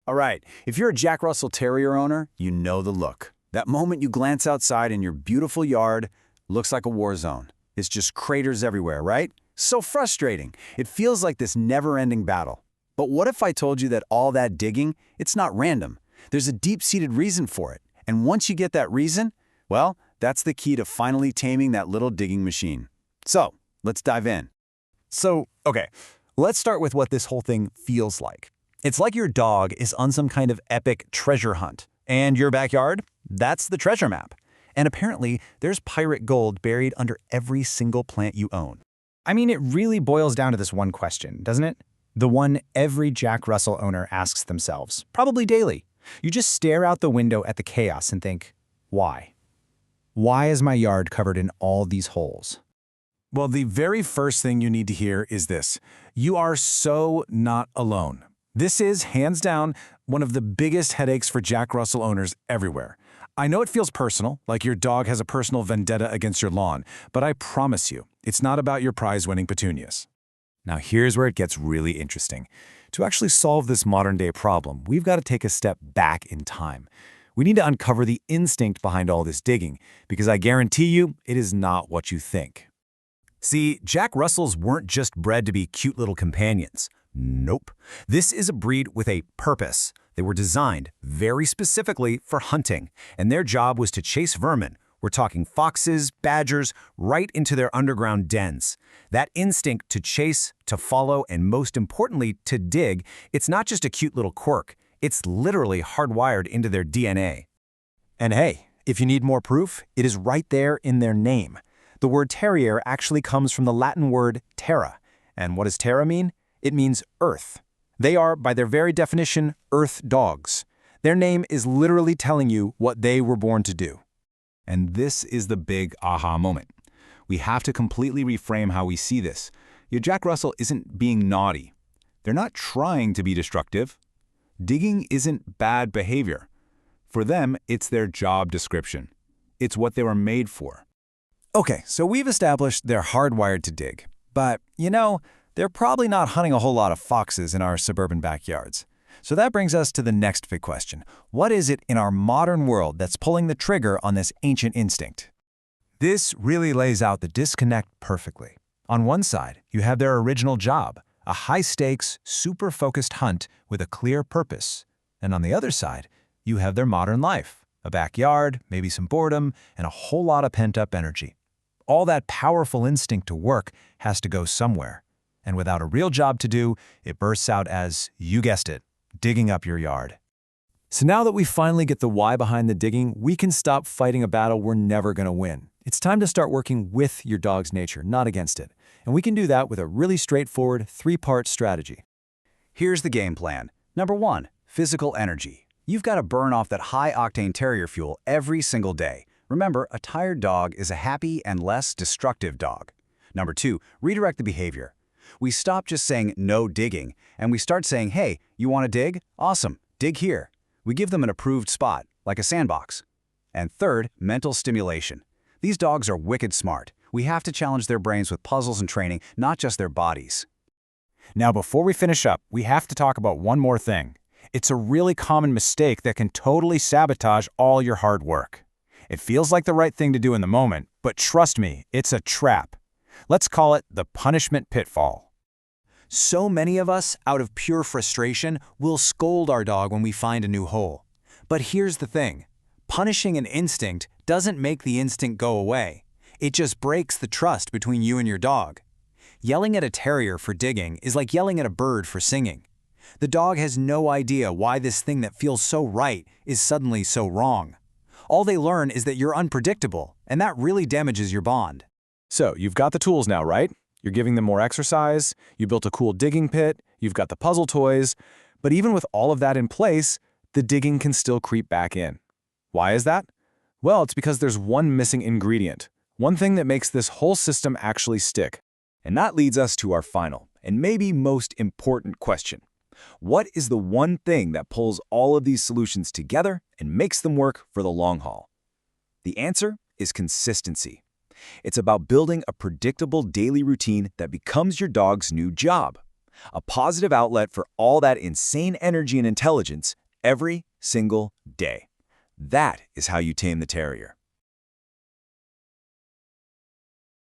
All right, if you're a Jack Russell Terrier owner, you know the look. That moment you glance outside and your beautiful yard looks like a war zone. It's just craters everywhere, right? So frustrating. It feels like this never-ending battle. But what if I told you that all that digging, it's not random? There's a deep-seated reason for it. And once you get that reason, well, that's the key to finally taming that little digging machine. So, let's dive in. Okay, let's start with what this whole thing feels like. It's like your dog is on some kind of epic treasure hunt. And your backyard? That's the treasure map. And apparently, there's pirate gold buried under every single plant you own. I mean, it really boils down to this one question, doesn't it? The one every Jack Russell owner asks themselves, probably daily. You just stare out the window at the chaos and think, why? Why is my yard covered in all these holes? Well, the very first thing you need to hear is this. You are so not alone. This is, hands down, one of the biggest headaches for Jack Russell owners everywhere. I know it feels personal, like your dog has a personal vendetta against your lawn, but I promise you, it's not about your prize-winning petunias. Now here's where it gets really interesting. To actually solve this modern-day problem, we've got to take a step back in time. We need to uncover the instinct behind all this digging, because I guarantee you, it is not what you think. See, Jack Russells weren't just bred to be cute little companions. Nope. This is a breed with a purpose. They were designed very specifically for hunting, and their job was to chase vermin. We're talking foxes, badgers, right into their underground dens. That instinct to chase, to follow, and most importantly, to dig, it's not just a cute little quirk. It's literally hardwired into their DNA. And hey, if you need more proof, it is right there in their name. The word terrier actually comes from the Latin word terra. And what does terra mean? It means earth. They are, by their very definition, earth dogs. Their name is literally telling you what they were born to do. And this is the big aha moment. We have to completely reframe how we see this. Your Jack Russell isn't being naughty. They're not trying to be destructive. Digging isn't bad behavior. For them, it's their job description. It's what they were made for. Okay, so we've established they're hardwired to dig. But, you know, they're probably not hunting a whole lot of foxes in our suburban backyards. So that brings us to the next big question. What is it in our modern world that's pulling the trigger on this ancient instinct? This really lays out the disconnect perfectly. On one side, you have their original job, a high-stakes, super-focused hunt with a clear purpose. And on the other side, you have their modern life, a backyard, maybe some boredom, and a whole lot of pent-up energy. All that powerful instinct to work has to go somewhere. And without a real job to do, it bursts out as, you guessed it, digging up your yard. So now that we finally get the why behind the digging, we can stop fighting a battle we're never going to win. It's time to start working with your dog's nature, not against it. And we can do that with a really straightforward 3-part strategy. Here's the game plan. Number 1, physical energy. You've got to burn off that high-octane terrier fuel every single day. Remember, a tired dog is a happy and less destructive dog. Number 2, redirect the behavior. We stop just saying no digging, and we start saying, hey, you want to dig? Awesome, dig here. We give them an approved spot, like a sandbox. And third, mental stimulation. These dogs are wicked smart. We have to challenge their brains with puzzles and training, not just their bodies. Now, before we finish up, we have to talk about one more thing. It's a really common mistake that can totally sabotage all your hard work. It feels like the right thing to do in the moment, but trust me, it's a trap. Let's call it the punishment pitfall. So many of us, out of pure frustration, will scold our dog when we find a new hole. But here's the thing. Punishing an instinct doesn't make the instinct go away. It just breaks the trust between you and your dog. Yelling at a terrier for digging is like yelling at a bird for singing. The dog has no idea why this thing that feels so right is suddenly so wrong. All they learn is that you're unpredictable, and that really damages your bond. So, you've got the tools now, right? You're giving them more exercise, you built a cool digging pit, you've got the puzzle toys, but even with all of that in place, the digging can still creep back in. Why is that? Well, it's because there's one missing ingredient, one thing that makes this whole system actually stick. And that leads us to our final, and maybe most important question. What is the one thing that pulls all of these solutions together and makes them work for the long haul? The answer is consistency. It's about building a predictable daily routine that becomes your dog's new job. A positive outlet for all that insane energy and intelligence every single day. That is how you tame the terrier.